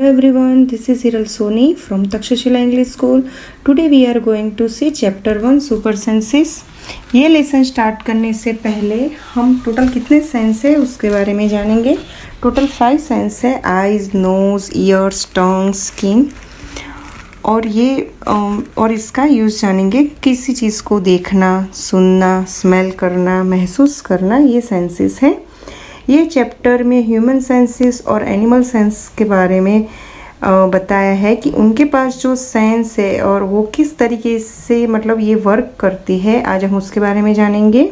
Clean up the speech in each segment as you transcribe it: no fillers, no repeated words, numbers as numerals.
Hello everyone, this is Hiral Soni from Takshashila English School. Today we are going to see chapter 1 super senses. ये lesson start करने से पहले हम total कितने sense है उसके बारे में जानेंगे। टोटल 5 सेंस है, आईज, नोज, ईयर्स, टंग, स्किन। और इसका यूज़ जानेंगे। किसी चीज़ को देखना, सुनना, स्मेल करना, महसूस करना, ये सेंसेस है। ये चैप्टर में ह्यूमन सेंसेस और एनिमल सेंस के बारे में बताया है कि उनके पास जो सेंस है और वो किस तरीके से मतलब ये वर्क करती है। आज हम उसके बारे में जानेंगे।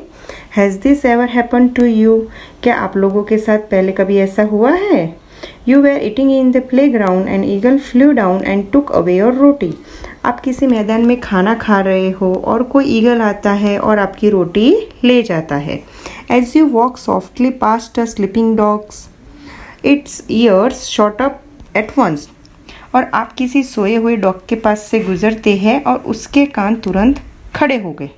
Has this ever happen to you? क्या आप लोगों के साथ पहले कभी ऐसा हुआ है? You were eating in the playground and eagle flew down and took away your roti. आप किसी मैदान में खाना खा रहे हो और कोई ईगल आता है और आपकी रोटी ले जाता है। As you walk softly past a sleeping dogs, its ears shot up at once. और आप किसी सोए हुए डॉग के पास से गुजरते हैं और उसके कान तुरंत खड़े हो गए।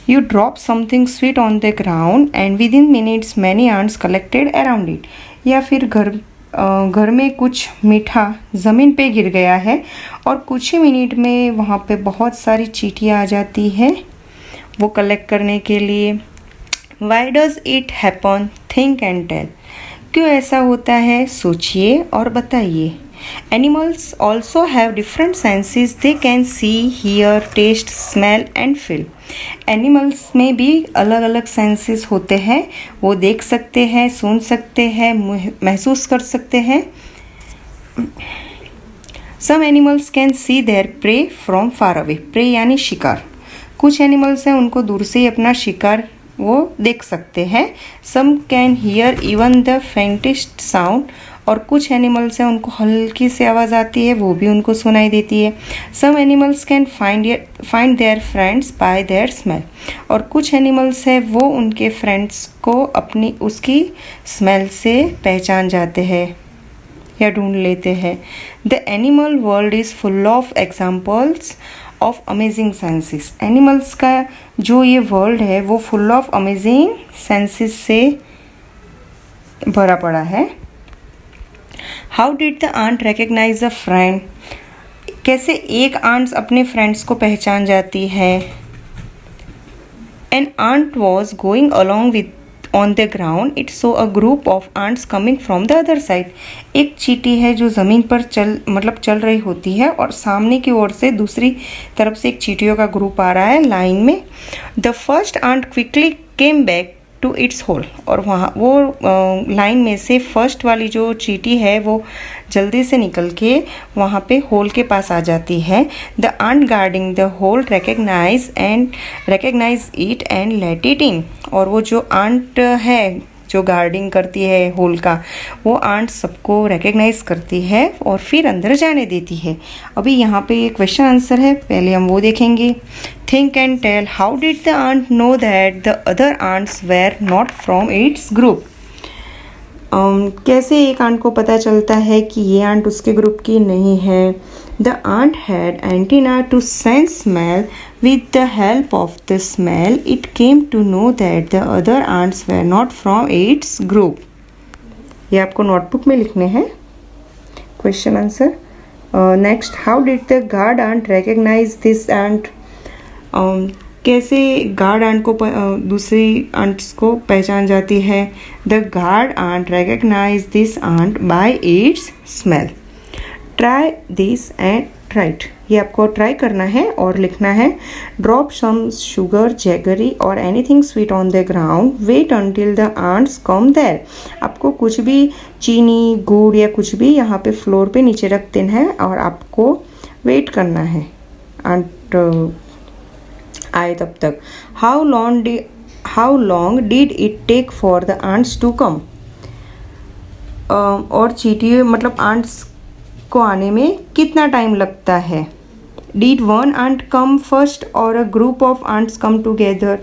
You drop something sweet on the ground and within minutes many ants collected around it. या फिर घर में कुछ मीठा ज़मीन पे गिर गया है और कुछ ही मिनट में वहाँ पे बहुत सारी चींटियाँ आ जाती है वो कलेक्ट करने के लिए। Why does it happen? Think and tell. क्यों ऐसा होता है? सोचिए और बताइए। Animals also have different senses, they can see, hear, taste, smell and feel. Animals में भी अलग अलग सेंसेस होते हैं। वो देख सकते हैं, सुन सकते हैं, महसूस कर सकते हैं। Some animals can see their prey from far away. Prey यानी शिकार। कुछ एनिमल्स हैं उनको दूर से ही अपना शिकार वो देख सकते हैं। Some can hear even the faintest sound. और कुछ एनिमल्स हैं उनको हल्की सी आवाज़ आती है, वो भी उनको सुनाई देती है। Some animals can find their friends by their smell. और कुछ एनिमल्स हैं वो उनके फ्रेंड्स को अपनी उसकी स्मेल से पहचान जाते हैं या ढूंढ लेते हैं। The animal world is full of examples of amazing senses. Animals का जो ये वर्ल्ड है वो फुल ऑफ अमेजिंग सेंसेस से भरा पड़ा है। How did the ant recognise a friend? कैसे एक आंट अपने फ्रेंड्स को पहचान जाती है। An ant was going along with on the ground, it saw a group of ants coming from the other side. एक चींटी है जो ज़मीन पर चल रही होती है और सामने की ओर से दूसरी तरफ से एक चींटियों का ग्रुप आ रहा है लाइन में। The first ant quickly came back to its hole. और वहाँ वो लाइन में से फर्स्ट वाली जो चींटी है वो जल्दी से निकल के वहाँ पे होल के पास आ जाती है। The ant guarding the hole recognise it and let it in. और वो जो आंट है जो गार्डिंग करती है होल का, वो आंट सबको रिकग्नाइज करती है और फिर अंदर जाने देती है। अभी यहाँ पे एक क्वेश्चन आंसर है, पहले हम वो देखेंगे। Think and tell, how did the ant know that the other ants were not from its group? कैसे एक आंट को पता चलता है कि ये आंट उसके ग्रुप की नहीं है? The ant had antenna to sense smell. With the help of the smell, it came to know that the other ants were not from its group. ये आपको नोटबुक में लिखने हैं question answer. Next, how did the guard ant recognise this ant? कैसे guard ant को दूसरी ants को पहचान जाती है? The guard ant recognise this ant by its smell. Try this and write. ये आपको ट्राई करना है और लिखना है। ड्रॉप सम शुगर, जैगरी और anything sweet on the ground, wait until the ants come there. आपको कुछ भी चीनी, गुड़ या कुछ भी यहाँ पे फ्लोर पे नीचे रख देना है और आपको वेट करना है आंट आए तब तक। How long did it take for the ants to come? और चींटी मतलब आंट्स को आने में कितना टाइम लगता है? Did one ant come first और a group of ants come together?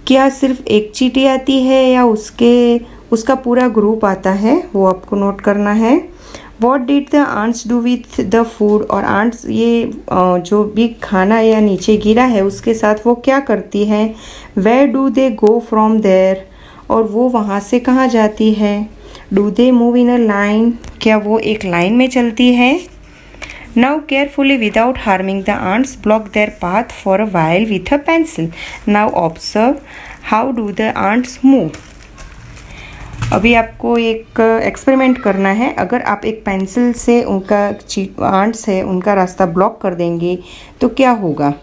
क्या सिर्फ एक चींटी आती है या उसका पूरा ग्रुप आता है? वो आपको नोट करना है। What did the ants do with the food? और आंट्स ये जो भी खाना या नीचे गिरा है उसके साथ वो क्या करती हैं? Where do they go from there? और वो वहाँ से कहाँ जाती है? Do they move in a line? क्या वो एक लाइन में चलती है? Now carefully without harming the ants block their path for a while with a pencil. Now observe how do the ants move. अभी आपको एक एक्सपेरिमेंट करना है। अगर आप एक पेंसिल से उनका आंट्स है उनका रास्ता ब्लॉक कर देंगे तो क्या होगा?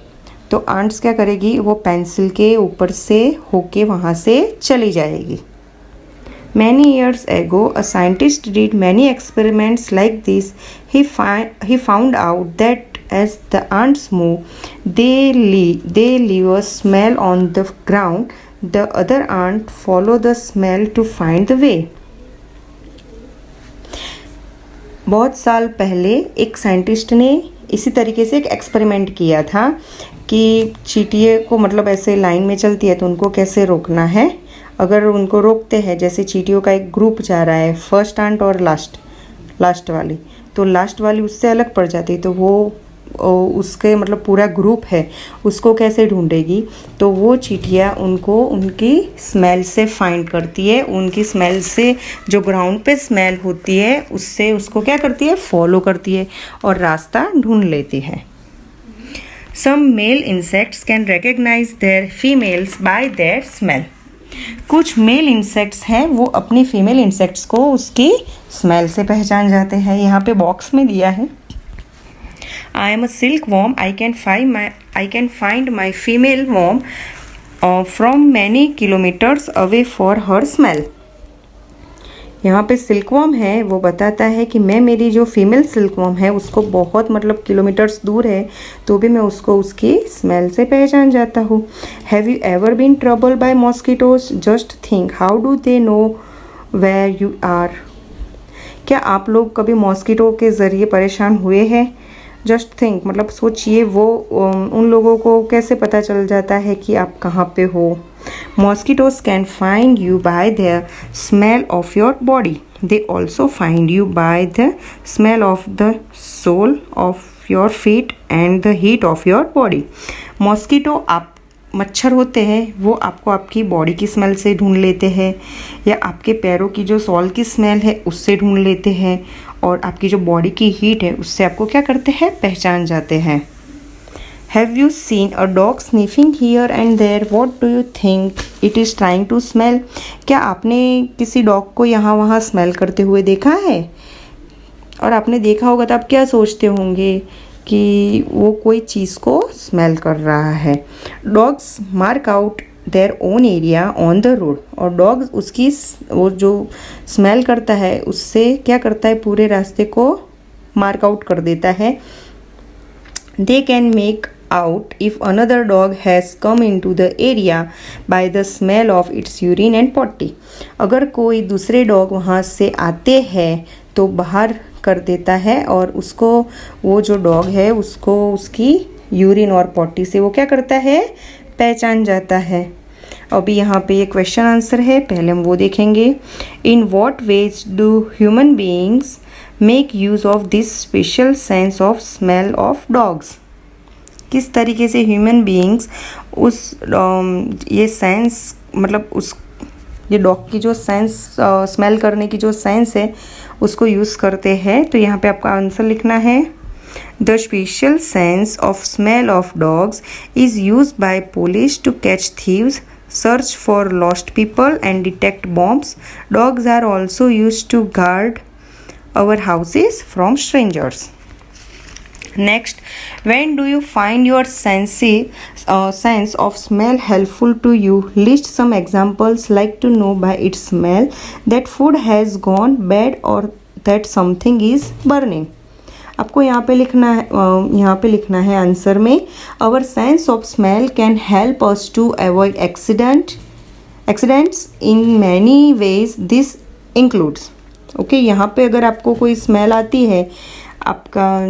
तो आंट्स क्या करेगी, वो पेंसिल के ऊपर से होके वहाँ से चली जाएगी। Many years ago, a scientist did many experiments like this. He found out that as the ants move, they leave a smell on the ground. The other ant follow the smell to find the way. बहुत साल पहले एक scientist ने इसी तरीके से एक experiment किया था कि चींटियों को मतलब ऐसे लाइन में चलती है तो उनको कैसे रोकना है। अगर उनको रोकते हैं, जैसे चींटियों का एक ग्रुप जा रहा है, फर्स्ट आंट और लास्ट वाली, तो लास्ट वाली उससे अलग पड़ जाती, तो वो उसके मतलब पूरा ग्रुप है उसको कैसे ढूंढेगी? तो वो चींटियाँ उनको उनकी स्मेल से फाइंड करती है, उनकी स्मेल से जो ग्राउंड पे स्मेल होती है उससे उसको क्या करती है, फॉलो करती है और रास्ता ढूंढ लेती है। Some male insects can recognize their females by their smell. कुछ मेल इंसेक्ट्स हैं वो अपनी फीमेल इंसेक्ट्स को उसकी स्मेल से पहचान जाते हैं। यहाँ पे बॉक्स में दिया है, I am a silk worm, I can find my female worm from many kilometres away for her smell. यहाँ पे सिल्कवॉर्म है, वो बताता है कि मैं मेरी जो फीमेल सिल्कवॉर्म है उसको बहुत मतलब किलोमीटर्स दूर है तो भी मैं उसको उसकी स्मेल से पहचान जाता हूँ। Have you ever been trouble by mosquitoes? Just think how do they know where you are. क्या आप लोग कभी मॉस्किटो के ज़रिए परेशान हुए हैं? जस्ट थिंक मतलब सोचिए, वो उन लोगों को कैसे पता चल जाता है कि आप कहाँ पे हो। Mosquitoes can find you by the smell of your body. They also find you by the smell of the sole of your feet and the heat of your body. Mosquito आप मच्छर होते हैं वो आपको आपकी बॉडी की smell से ढूंढ लेते हैं या आपके पैरों की जो सोल की स्मेल है उससे ढूंढ लेते हैं और आपकी जो बॉडी की हीट है उससे आपको क्या करते हैं, पहचान जाते हैं। Have you seen a dog sniffing here and there? What do you think it is trying to smell? क्या आपने किसी डॉग को यहाँ वहाँ स्मेल करते हुए देखा है? और आपने देखा होगा तो आप क्या सोचते होंगे कि वो कोई चीज़ को स्मेल कर रहा है। Dogs mark out their own area on the road. और डॉग्स उसकी वो जो स्मेल करता है उससे क्या करता है, पूरे रास्ते को मार्क आउट कर देता है। They can make out if another dog has come into the area by the smell of its urine and potty. अगर कोई दूसरे डॉग वहाँ से आते हैं तो बाहर कर देता है और उसको वो जो डॉग है उसको उसकी यूरिन और पॉटी से वो क्या करता है, पहचान जाता है। अभी यहाँ पे ये क्वेश्चन आंसर है, पहले हम वो देखेंगे। In what veg do human beings make use of this special sense of smell of dogs. किस तरीके से ह्यूमन बीइंग्स उस ये सेंस मतलब उस ये डॉग की जो सेंस स्मेल करने की जो सेंस है उसको यूज़ करते हैं। तो यहाँ पे आपका आंसर लिखना है, the special sense of smell of dogs is use by police to catch thieves, search for lost people and detect bombs. Dogs are also used to guard our houses from strangers. Next, when do you find your sense of smell helpful to you? List some examples like to know by its smell that food has gone bad or that something is burning. आपको यहाँ पे लिखना है answer में, our sense of smell can help us to avoid accidents in many ways, this includes. Okay, यहाँ पे अगर आपको कोई स्मेल आती है, आपका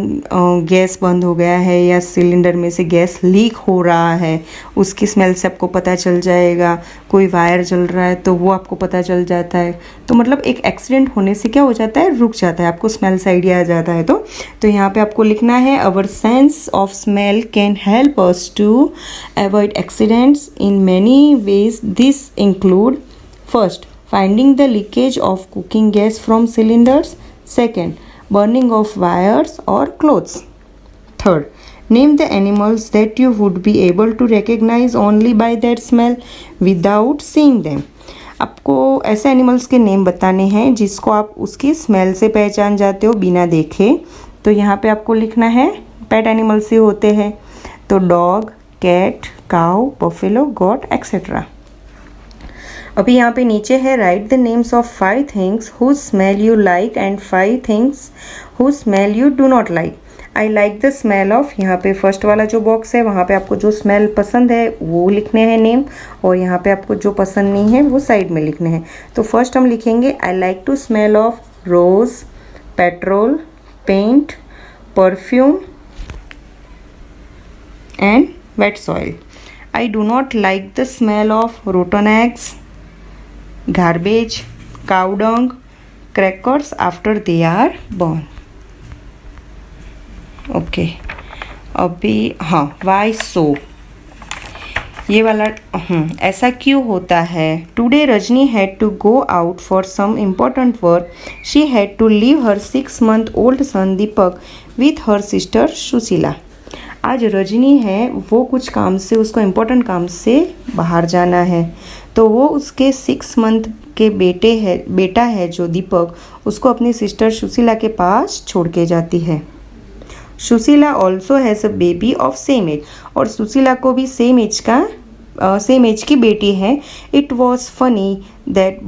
गैस बंद हो गया है या सिलेंडर में से गैस लीक हो रहा है, उसकी स्मेल से आपको पता चल जाएगा। कोई वायर जल रहा है तो वो आपको पता चल जाता है। तो मतलब एक एक्सीडेंट होने से क्या हो जाता है, रुक जाता है, आपको स्मेल से आइडिया आ जाता है। तो यहाँ पे आपको लिखना है, our sense of smell can help us to avoid accidents in many ways, this include first finding the leakage of cooking gas from cylinders, Second, burning of wires or clothes. Third, name the animals that you would be able to recognize only by their smell without seeing them. आपको ऐसे animals के name बताने हैं जिसको आप उसकी smell से पहचान जाते हो बिना देखे। तो यहाँ पे आपको लिखना है, पेट एनिमल्स ही होते हैं, तो डॉग, कैट, काउ, बफेलो, गोट एक्सेट्रा। अभी यहाँ पे नीचे है, right the names of 5 things who smell you like and 5 things who smell you do not like. I like the smell of, यहाँ पे फर्स्ट वाला जो बॉक्स है वहाँ पे आपको जो स्मेल पसंद है वो लिखने हैं नेम, और यहाँ पे आपको जो पसंद नहीं है वो साइड में लिखने हैं। तो फर्स्ट हम लिखेंगे I like to smell of rose, petrol, paint, perfume and wet soil. I do not like the smell of rotten eggs, garbage, cow dung, crackers after they are born. Okay अभी हाँ, Y सो, ये वाला ऐसा क्यों होता है। Today Rajni had to go out for some important work. She had to leave her 6 month old son Deepak with her sister Sushila. आज रजनी है, वो कुछ काम से, उसको इम्पोर्टेंट काम से बाहर जाना है, तो वो उसके 6 month के बेटा है जो दीपक, उसको अपनी सिस्टर सुशीला के पास छोड़ के जाती है। Sushila also has a baby of same age, और सुशीला को भी सेम एज की बेटी है। It was funny that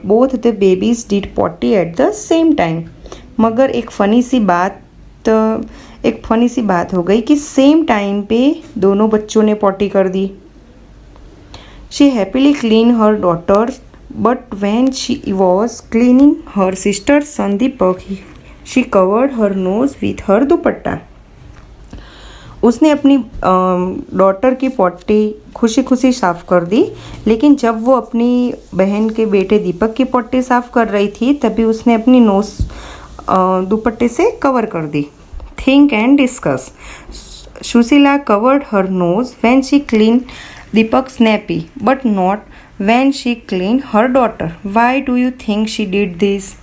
both the babies did potty at the same time. मगर एक फ़नी सी बात हो गई कि सेम टाइम पे दोनों बच्चों ने पॉटी कर दी। She happily clean her daughter, but when she was cleaning her sister son Deepak, she covered her nose with her dupatta. उसने अपनी डॉटर की पॉटी खुशी खुशी साफ कर दी, लेकिन जब वो अपनी बहन के बेटे दीपक की पॉटी साफ कर रही थी तभी उसने अपनी नोज दुपट्टे से कवर कर दी। Think and discuss. Sushila covered her nose when she clean Deepak's nappy, but not when she clean her daughter. Why do you think she did this.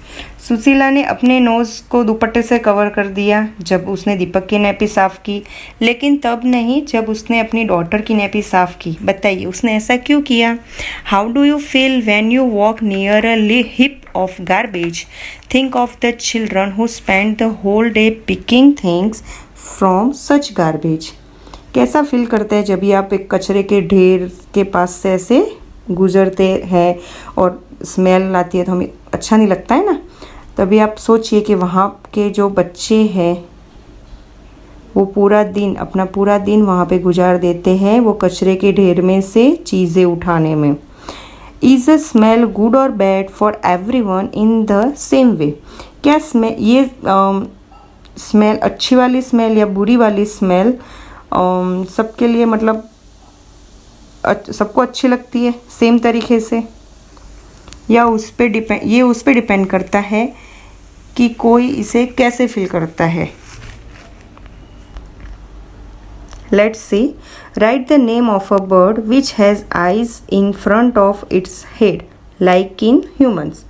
Sushila ने अपने नोज़ को दुपट्टे से कवर कर दिया जब उसने दीपक की नैपी साफ़ की, लेकिन तब नहीं जब उसने अपनी डॉटर की नैपी साफ़ की। बताइए उसने ऐसा क्यों किया। How do you feel when you walk near a hip of garbage. Think of the children who spend the whole day picking things from such garbage. कैसा फील करते हैं जब भी आप एक कचरे के ढेर के पास से ऐसे गुजरते हैं और स्मेल आती है तो हमें अच्छा नहीं लगता है ना। तभी आप सोचिए कि वहाँ के जो बच्चे हैं वो अपना पूरा दिन वहाँ पे गुजार देते हैं वो कचरे के ढेर में से चीज़ें उठाने में। इज़ अ स्मेल गुड और bad for everyone in the same way. क्या स्मेल अच्छी वाली स्मेल या बुरी वाली स्मेल सबके लिए मतलब सबको अच्छी लगती है सेम तरीके से, या उस पे डिपेंड करता है कि कोई इसे कैसे फील करता है। Let's see, right the name of a bird which has eyes in front of its head like in humans.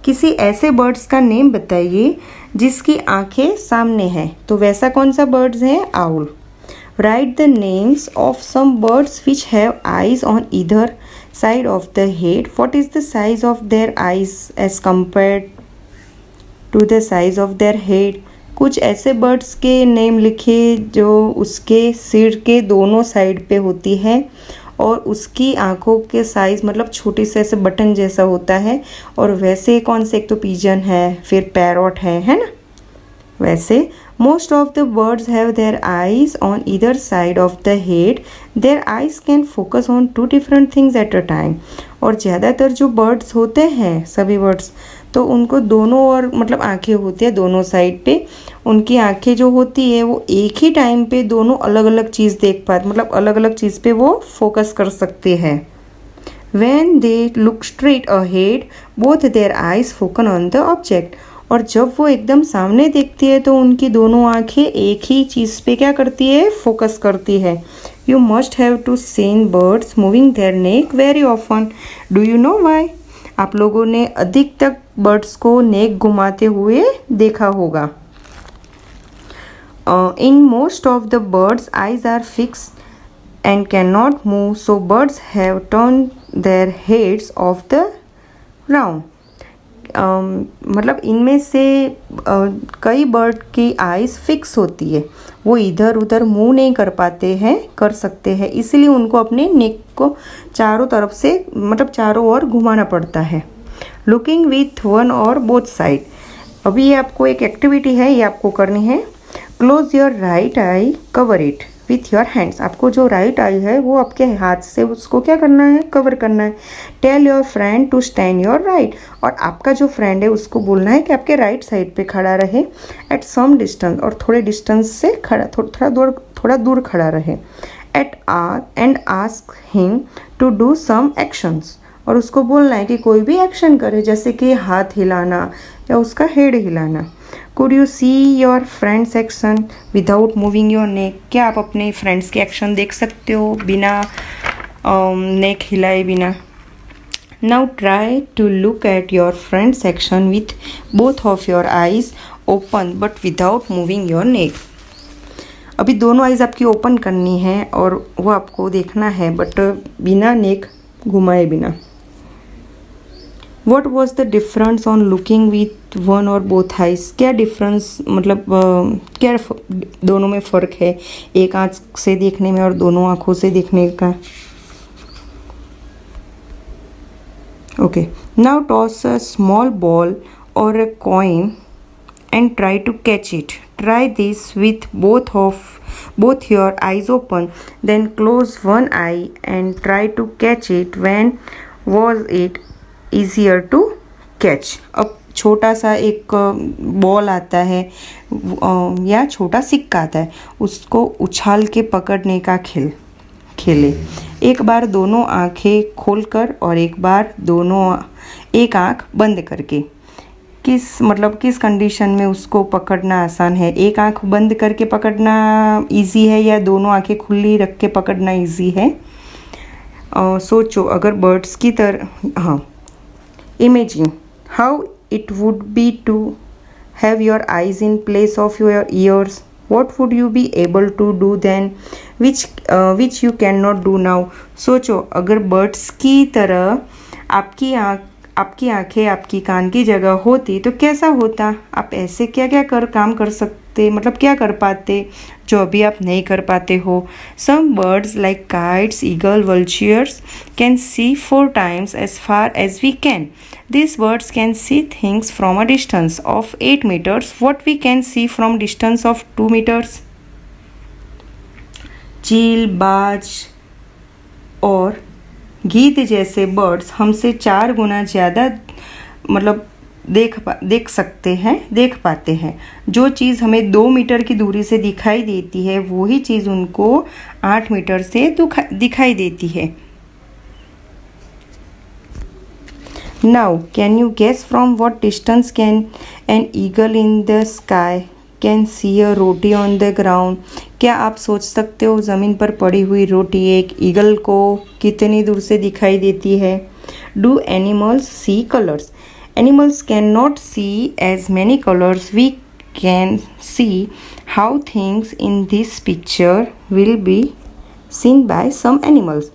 किसी ऐसे बर्ड्स का नेम बताइए जिसकी आंखें सामने हैं, तो वैसा कौन सा बर्ड्स है। Owl. Write the names of some birds which have eyes on either side of the head. What is the size of their eyes as compared to the size of their head? कुछ ऐसे birds के name लिखे जो उसके सिर के दोनों side पे होती है और उसकी आँखों के साइज़ मतलब छोटे से ऐसे बटन जैसा होता है। और वैसे कौन से, एक तो पिजन है, फिर पैरॉट है ना। वैसे most of the birds have their eyes on either side of the head. Their eyes can focus on 2 different things at a time. और ज़्यादातर जो बर्ड्स होते हैं सभी बर्ड्स, तो उनको दोनों और मतलब आंखें होती है दोनों साइड पे। उनकी आंखें जो होती है वो एक ही टाइम पे दोनों अलग अलग चीज़ देख पाते, मतलब अलग अलग चीज़ पे वो फोकस कर सकते हैं। When they look straight ahead, both their eyes focus on the object. और जब वो एकदम सामने देखती है तो उनकी दोनों आंखें एक ही चीज़ पे क्या करती है, फोकस करती है। You must have to seen birds moving their neck very often. Do you know why. आप लोगों ने अधिकतर बर्ड्स को नेक घुमाते हुए देखा होगा। In most of the birds' eyes are fixed and cannot move, so birds have turned their heads off the ground. मतलब इनमें से कई बर्ड की आइज़ फिक्स होती है, वो इधर उधर मूव नहीं कर सकते हैं, इसलिए उनको अपने नेक को चारों तरफ से मतलब चारों ओर घुमाना पड़ता है। लुकिंग विथ वन और बोथ साइड। अभी ये आपको एक एक्टिविटी है, ये आपको करनी है। Close your right I, cover it with your hands. आपको जो राइट आई है वो आपके हाथ से उसको क्या करना है, कवर करना है। Tell your friend to stand your right. और आपका जो फ्रेंड है उसको बोलना है कि आपके राइट साइड पे खड़ा रहे एट सम डिस्टेंस, और थोड़े डिस्टेंस से खड़ा थोड़ा दूर खड़ा रहे। And ask him to do some actions. और उसको बोलना है कि कोई भी एक्शन करे, जैसे कि हाथ हिलाना या उसका हेड हिलाना। Could you see your friends action without moving your नेक। क्या आप अपने फ्रेंड्स के एक्शन देख सकते हो बिना नेक हिलाए बिना। Now try to look at your friends action with both of your eyes open but without moving your neck. अभी दोनों आइज आपकी ओपन करनी है और वो आपको देखना है बट बिना नेक घुमाए बिना। What was the difference on looking with one और बोथ आइज। क्या डिफरेंस मतलब क्या दोनों में फ़र्क है, एक आँख से देखने में और दोनों आँखों से देखने का। Okay, now toss a small ball और a coin and try to catch it. Try this with both your eyes open, then close one eye and try to catch it. When was it easier to catch? अब छोटा सा एक ball आता है या छोटा सिक्का आता है, उसको उछाल के पकड़ने का खेले। एक बार दोनों आंखें खोलकर और एक बार एक आंख बंद करके। किस कंडीशन में उसको पकड़ना आसान है, एक आंख बंद करके पकड़ना इजी है या दोनों आंखें खुली रख के पकड़ना इजी है। सोचो अगर बर्ड्स की तरह, हाँ, imagine how it would be to have your eyes in place of your ears. What would you be able to do then which you cannot do now? सोचो अगर बर्ड्स की तरह आपकी आंखें आपकी कान की जगह होती तो कैसा होता। आप ऐसे क्या काम कर सकते, मतलब क्या कर पाते जो अभी आप नहीं कर पाते हो। Some birds like kites, eagle, vultures can see 4 times as far as we can. These birds can see things from a distance of 8 meters what we can see from distance of 2 meters. चील, बाज और गीत जैसे birds हमसे 4 गुना ज़्यादा मतलब देख पाते हैं। जो चीज़ हमें 2 मीटर की दूरी से दिखाई देती है वही चीज़ उनको 8 मीटर से दिखाई देती है। Now can you guess from what distance can an eagle in the sky can see a roti on the ground. क्या आप सोच सकते हो ज़मीन पर पड़ी हुई रोटी एक ईगल को कितनी दूर से दिखाई देती है। Do animals see colours. Animals can not see as many colours we can see how things in this picture will be seen by some animals.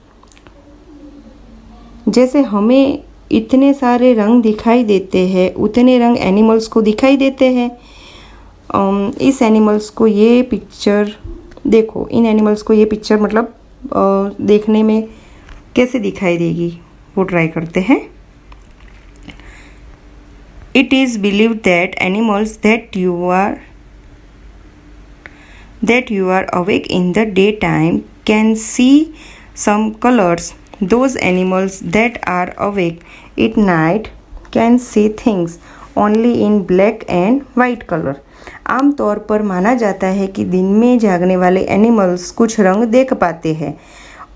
जैसे हमें इतने सारे रंग दिखाई देते हैं उतने रंग एनिमल्स को दिखाई देते हैं। इस एनिमल्स को ये पिक्चर देखो, इन एनिमल्स को ये पिक्चर मतलब देखने में कैसे दिखाई देगी वो ट्राई करते हैं। It is believe that animals that you are awake in the day time can see some colours. Those animals that are awake at night can see things only in black and white color. आमतौर पर माना जाता है कि दिन में जागने वाले एनिमल्स कुछ रंग देख पाते हैं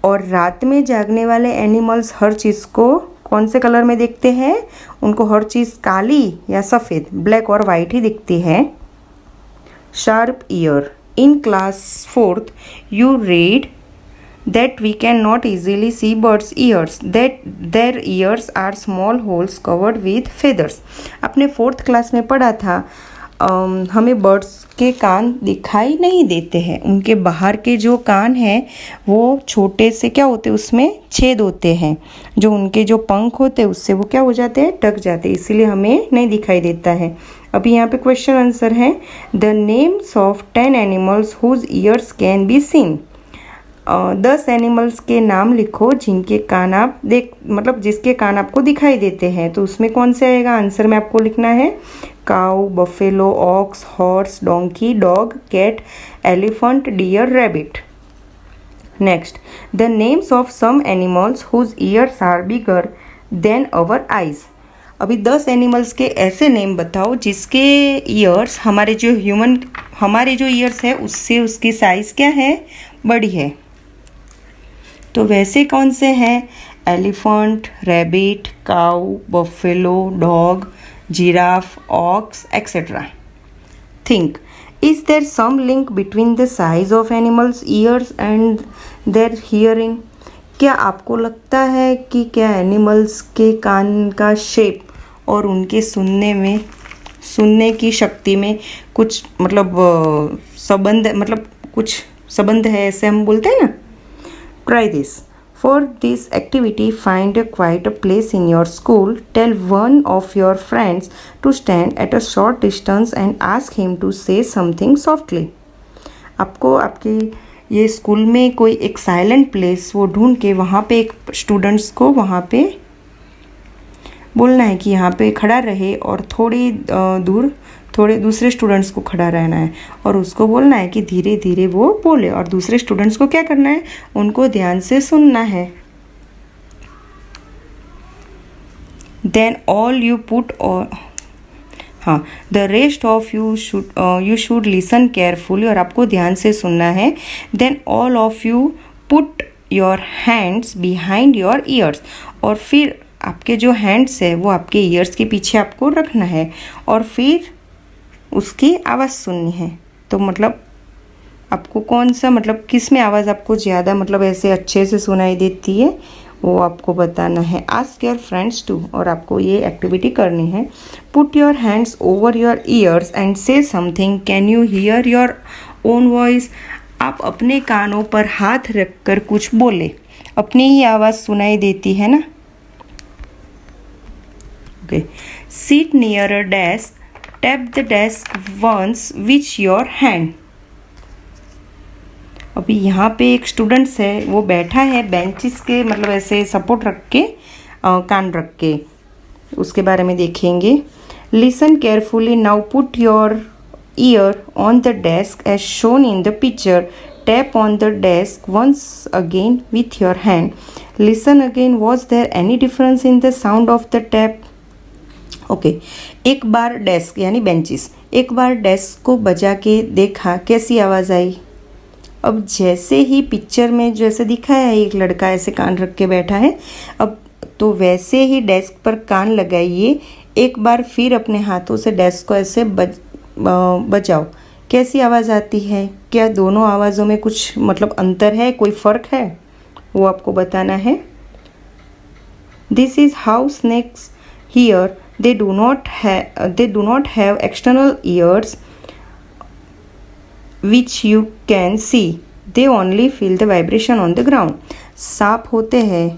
और रात में जागने वाले एनिमल्स हर चीज़ को कौन से कलर में देखते हैं, उनको हर चीज़ काली या सफ़ेद, ब्लैक और वाइट ही दिखती है। Sharp year. In class 4th you read that we can not easily see birds' ears, that their ears are small holes covered with feathers. आपने 4th क्लास में पढ़ा था हमें बर्ड्स के कान दिखाई नहीं देते हैं, उनके बाहर के जो कान हैं वो छोटे से क्या होते हैं, उसमें छेद होते हैं, जो उनके जो पंख होते हैं उससे वो क्या हो जाते हैं, ढक जाते हैं, इसीलिए हमें नहीं दिखाई देता है। अभी यहाँ पे क्वेश्चन आंसर है, the names of 10 animals whose ears can be seen. 10 animals के नाम लिखो जिनके कान आप मतलब जिसके कान आपको दिखाई देते हैं, तो उसमें कौन से आएगा, आंसर में आपको लिखना है cow, buffalo, ox, horse, donkey, dog, cat, elephant, deer, rabbit. Next, the names of some animals whose ears are bigger than our eyes. अभी 10 एनिमल्स के ऐसे नेम बताओ जिसके ईयर्स हमारे जो ईयर्स है उससे उसकी साइज़ क्या है, बड़ी है। तो वैसे कौन से हैं, elephant, rabbit, cow, buffalo, dog, giraffe, ox, etcetera. Think, is there some link between the size of animals ears and their hearing. क्या आपको लगता है कि क्या एनिमल्स के कान का शेप और उनके सुनने की शक्ति में कुछ कुछ संबंध है, ऐसे हम बोलते हैं ना। Try this. For this activity, find a quiet place in your school. Tell one of your friends to stand at a short distance and ask him to say something softly. आपको आपके ये स्कूल में कोई एक silent place वो ढूंढ के वहाँ पे एक स्टूडेंट्स को वहाँ पे बोलना है कि यहाँ पे खड़ा रहे और थोड़े दूसरे स्टूडेंट्स को खड़ा रहना है और उसको बोलना है कि धीरे धीरे वो बोले और दूसरे स्टूडेंट्स को क्या करना है, उनको ध्यान से सुनना है। Then all you put the rest of you should listen carefully, और आपको ध्यान से सुनना है। Then all of you put your hands behind your ears, और फिर आपके जो हैंड्स है वो आपके ईयर्स के पीछे आपको रखना है और फिर उसकी आवाज़ सुननी है। तो आपको कौन सा किस में आवाज़ आपको ज़्यादा ऐसे अच्छे से सुनाई देती है वो आपको बताना है। आस्क योर फ्रेंड्स टू, और आपको ये एक्टिविटी करनी है। Put your hands over your ears and से something. Can you here your own voice. आप अपने कानों पर हाथ रखकर कुछ बोले, अपनी ही आवाज़ सुनाई देती है ना। Okay, seat near a desk, tap the desk ones which your hand. अभी यहाँ पे एक स्टूडेंट्स है, वो बैठा है बेंचेस के ऐसे सपोर्ट रख के कान रख के, उसके बारे में देखेंगे। Listen carefully now, put your ear on the desk as shown in the picture, tap on the desk once again with your hand, listen again, was there any difference in the sound of the tap. Okay, एक बार desk यानी benches, एक बार desk को बजा के देखा, कैसी आवाज़ आई। अब जैसे ही पिक्चर में जैसे दिखाया है, एक लड़का ऐसे कान रख के बैठा है, अब तो वैसे ही डेस्क पर कान लगाइए, एक बार फिर अपने हाथों से डेस्क को ऐसे बजाओ, कैसी आवाज़ आती है। क्या दोनों आवाज़ों में कुछ अंतर है, कोई फ़र्क है, वो आपको बताना है। This is how snakes hear, they do not have external ears which you can see, they only feel the vibration on the ground. सांप होते हैं,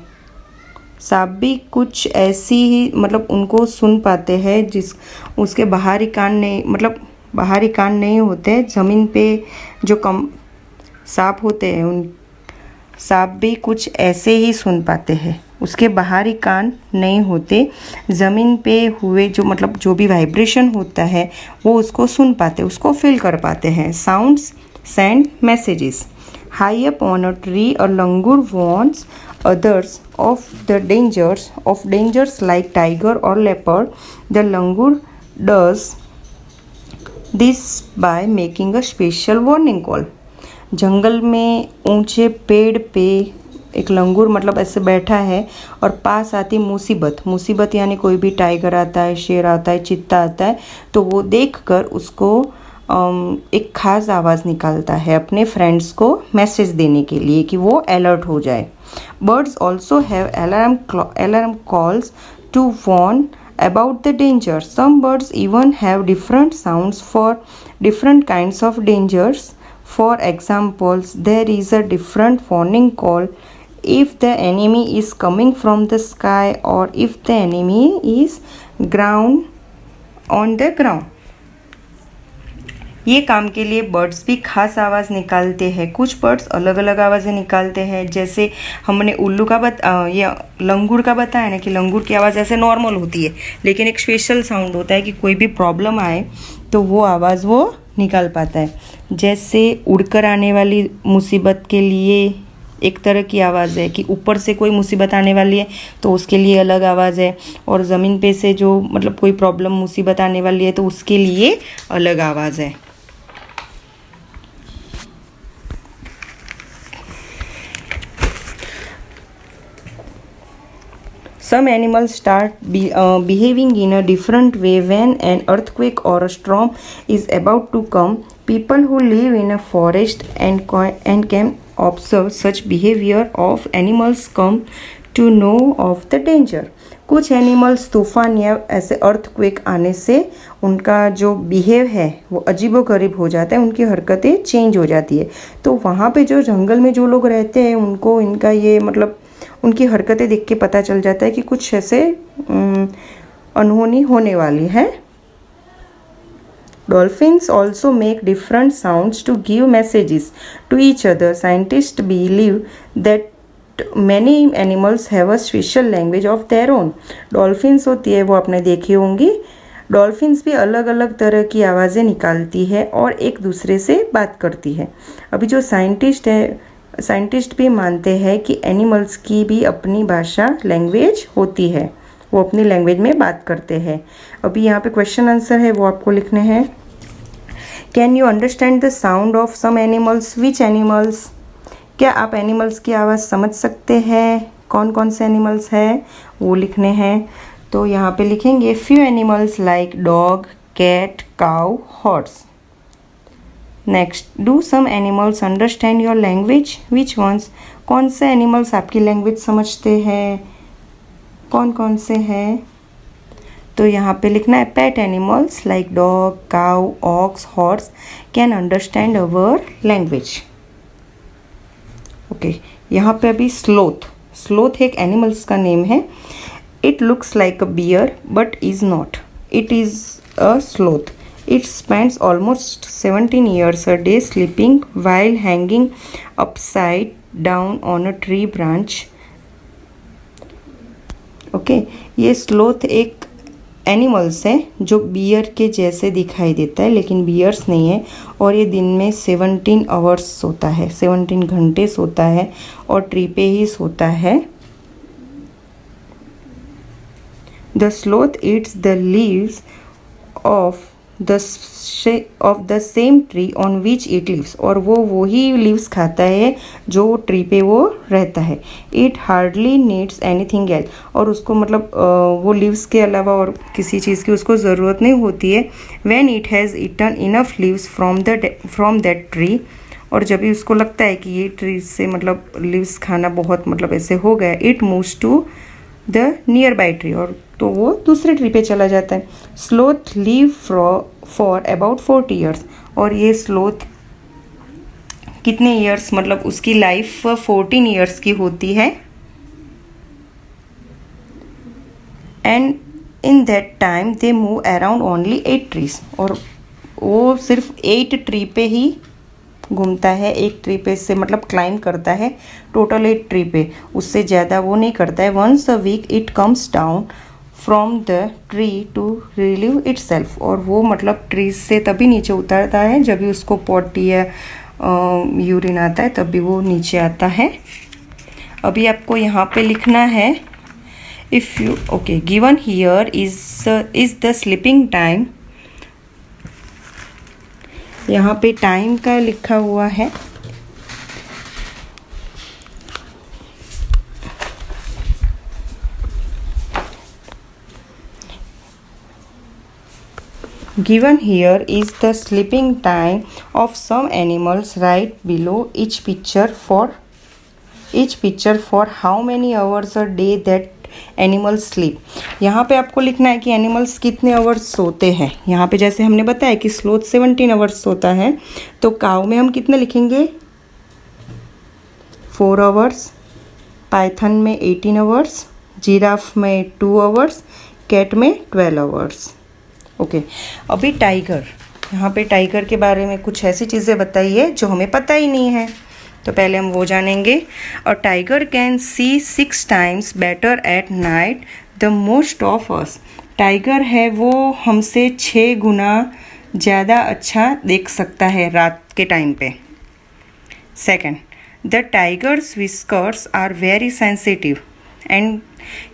सांप भी कुछ ऐसी ही उनको सुन पाते हैं जिस उसके बाहरी कान नहीं होते। ज़मीन पे जो सांप होते हैं उन सांप भी कुछ ऐसे ही सुन पाते हैं, उसके बाहरी कान नहीं होते। ज़मीन पे हुए जो भी वाइब्रेशन होता है वो उसको सुन पाते, उसको फील कर पाते हैं। Sounds send messages. High up on a tree a langur warns others of dangers like tiger और leopard. The langur does this by making a special warning call. जंगल में ऊंचे पेड़ पे एक लंगूर ऐसे बैठा है और पास आती मुसीबत यानी कोई भी टाइगर आता है, शेर आता है, चीता आता है, तो वो देखकर उसको एक ख़ास आवाज़ निकालता है अपने फ्रेंड्स को मैसेज देने के लिए कि वो अलर्ट हो जाए। Birds also have alarm calls to warn about the danger. Some birds even have different sounds for different kinds of dangers. For examples, there is a different warning call if the enemy is coming from the sky or if the enemy is on the ground. ये काम के लिए birds भी खास आवाज़ निकालते हैं। कुछ बर्ड्स अलग अलग आवाज़ें निकालते हैं, जैसे हमने उल्लू का या लंगूर का बताया ना कि लंगूर की आवाज़ ऐसे नॉर्मल होती है, लेकिन एक स्पेशल साउंड होता है कि कोई भी प्रॉब्लम आए तो वो आवाज़ वो निकाल पाता है। जैसे उड़कर आने वाली मुसीबत के लिए एक तरह की आवाज़ है कि ऊपर से कोई मुसीबत आने वाली है तो उसके लिए अलग आवाज़ है, और ज़मीन पे से जो मतलब कोई प्रॉब्लम मुसीबत आने वाली है तो उसके लिए अलग आवाज़ है। Some animals start behaving in a different way when an earthquake or a storm is about to come. People who live in a forest and can observe such behavior of animals come to know of the danger. कुछ animals तूफान या ऐसे earthquake आने से उनका जो behave है वो अजीबोगरीब हो जाता है, उनकी हरकतें चेंज हो जाती है। तो वहाँ पे जो जंगल में जो लोग रहते हैं उनको इनका ये मतलब उनकी हरकतें देख के पता चल जाता है कि कुछ ऐसे अनहोनी होने वाली है। Dolphins also make different sounds to give messages to each other. Scientists believe that many animals have a special language of their own. Dolphins होती है वो आपने देखी होंगी। डॉल्फिन्स भी अलग अलग तरह की आवाज़ें निकालती है और एक दूसरे से बात करती है। अभी जो साइंटिस्ट भी मानते हैं कि एनिमल्स की भी अपनी भाषा लैंग्वेज होती है, वो अपनी लैंग्वेज में बात करते हैं। अभी यहाँ पे क्वेश्चन आंसर है वो आपको लिखने हैं। Can you understand the sound of some animals? Which animals? क्या आप एनिमल्स की आवाज़ समझ सकते हैं? कौन कौन से एनिमल्स हैं वो लिखने हैं। तो यहाँ पे लिखेंगे few animals like dog, cat, cow, horse. Next, do some animals understand your language? Which ones? कौन से एनिमल्स आपकी लैंग्वेज समझते हैं? कौन कौन से हैं? तो यहाँ पे लिखना है pet animals like dog, cow, ox, horse can understand our language. Okay, यहाँ पे अभी स्लोथ एक एनिमल्स का नेम है। It looks like a bear but is not. It is a sloth. It spends almost 17 years a day sleeping while hanging upside down on a tree branch. Okay, ये sloth एक animals है जो beer के जैसे दिखाई देता है लेकिन बियर्स नहीं है, और ये दिन में 17 आवर्स सोता है, 17 घंटे सोता है और ट्री पे ही सोता है। The sloth eats the leaves of the same tree on which it lives, और वो वही लीव्स खाता है जो ट्री पे वो रहता है। It hardly needs anything else, और उसको मतलब वो लीव्स के अलावा और किसी चीज़ की उसको ज़रूरत नहीं होती है। When it has eaten enough leaves from that tree, और जब भी उसको लगता है कि ये ट्री से मतलब लीव्स खाना बहुत मतलब ऐसे हो गया, it moves to the nearby tree, और तो वो दूसरे ट्री पे चला जाता है। Sloth live for about 40 years, और ये स्लोथ कितने ईयर्स मतलब उसकी लाइफ 14 ईयर्स की होती है। And in that time they move around only 8 trees, और वो सिर्फ 8 ट्री पे ही घूमता है, एक ट्री पे से मतलब क्लाइंब करता है, टोटल 8 ट्री पे, उससे ज़्यादा वो नहीं करता है। Once a week it comes down from the tree to relieve itself, और वो मतलब ट्री से तभी नीचे उतरता है जब भी उसको पॉटी या यूरिन आता है, तब भी वो नीचे आता है। अभी आपको यहाँ पे लिखना है if you okay given here is the sleeping time. यहाँ पे टाइम का लिखा हुआ है। Given here is the sleeping time of some animals. Right below each picture for how many hours a day that animals sleep. यहाँ पे आपको लिखना है कि एनिमल्स कितने आवर्स सोते हैं. यहाँ पे जैसे हमने बताया कि स्लोथ 17 आवर्स सोता है, तो काऊ में हम कितने लिखेंगे 4 आवर्स, पाइथन में 18 आवर्स, जिराफ में 2 आवर्स, कैट में 12 आवर्स. ओके अभी टाइगर, यहाँ पे टाइगर के बारे में कुछ ऐसी चीज़ें बताइए जो हमें पता ही नहीं है, तो पहले हम वो जानेंगे. A tiger can see 6 times better at night the most of us. Tiger है वो हमसे 6 गुना ज़्यादा अच्छा देख सकता है रात के टाइम पे. Second, the tigers whiskers are very sensitive and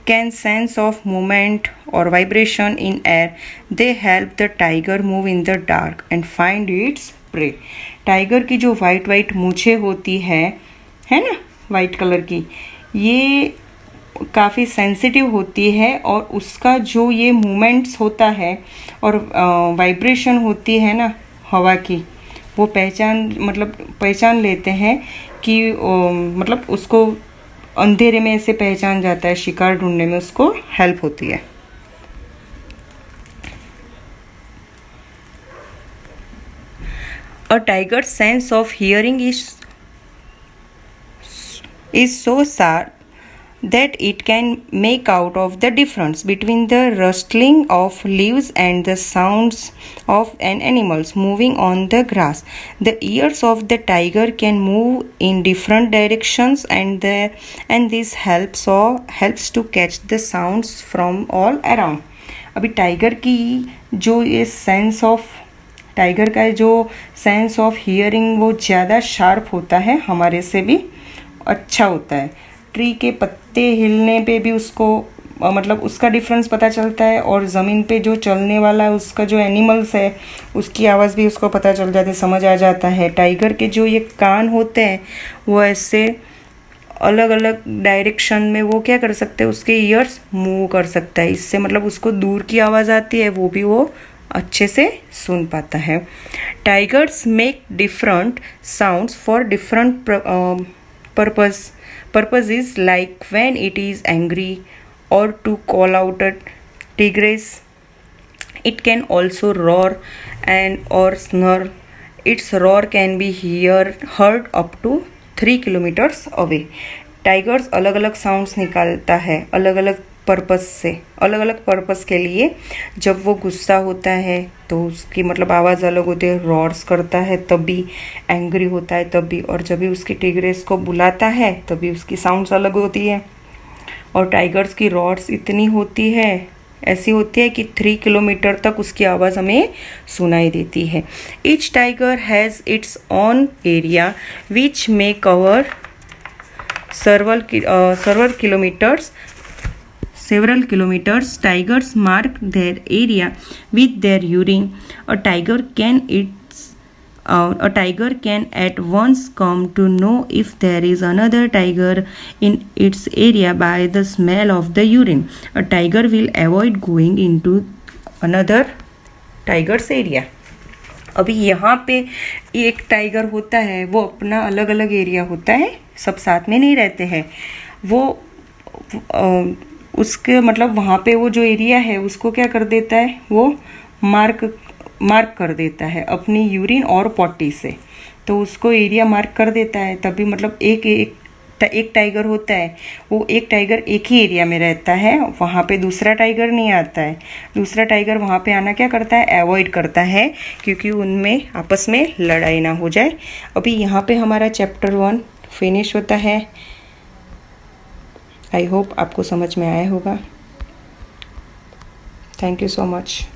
can sense of movement or vibration in air. They help the tiger move in the dark and find its prey. Tiger की जो वाइट मूछें होती है ना, white colour की, ये काफ़ी sensitive होती है और उसका जो ये मूवमेंट्स होता है और वाइब्रेशन होती है ना हवा की, वो पहचान लेते हैं कि मतलब उसको अंधेरे में ऐसे पहचान जाता है, शिकार ढूंढने में उसको हेल्प होती है. A tiger sense of hearing is so sharp that it can make out of the difference between the rustling of leaves and the sounds of an animals moving on the grass. The ears of the tiger can move in different directions and this helps to catch the sounds from all around. अभी tiger की जो ये tiger का जो sense of hearing वो ज़्यादा sharp होता है, हमारे से भी अच्छा होता है. ट्री के पत्ते हिलने पे भी उसको उसका डिफरेंस पता चलता है, और ज़मीन पे जो चलने वाला उसका जो एनिमल्स है उसकी आवाज़ भी उसको पता चल जाती है, समझ आ जाता है. टाइगर के जो ये कान होते हैं वो ऐसे अलग अलग डायरेक्शन में वो क्या कर सकते हैं, उसके ईयर्स मूव कर सकता है. इससे उसको दूर की आवाज़ आती है वो भी वो अच्छे से सुन पाता है. Tigers make different sounds for different purposes, like when it is angry or to call out a tigress. It can also roar or snarl. Its roar can be heard up to 3 kilometers away. Tigers अलग अलग sounds निकालता है अलग अलग purpose के लिए. जब वो गुस्सा होता है तो उसकी आवाज़ अलग होती है, रॉर्स करता है तभी, एंग्री होता है तभी, और जब भी उसकी टिग्रेस को बुलाता है तभी उसकी साउंड्स अलग होती है. और टाइगर्स की रॉर्स ऐसी होती है कि 3 किलोमीटर तक उसकी आवाज़ हमें सुनाई देती है. Each tiger has its on area which may cover several kilometers. Tigers mark their area with their urine. A tiger can at once come to know if there is another tiger in its area by the smell of the urine. A tiger will avoid going into another tiger's area. अभी यहाँ पे एक tiger होता है, वो अपना अलग अलग एरिया होता है, सब साथ में नहीं रहते हैं. वो उसके वहाँ पे वो जो एरिया है उसको क्या कर देता है, वो मार्क कर देता है अपनी यूरिन और पॉटी से. तो उसको एरिया मार्क कर देता है, तभी एक टाइगर होता है, वो एक टाइगर एक ही एरिया में रहता है, वहाँ पे दूसरा टाइगर नहीं आता है. दूसरा टाइगर वहाँ पे आना क्या करता है, अवॉइड करता है, क्योंकि उनमें आपस में लड़ाई ना हो जाए. अभी यहाँ पे हमारा चैप्टर 1 फिनिश होता है. आई होप आपको समझ में आया होगा. Thank you so much.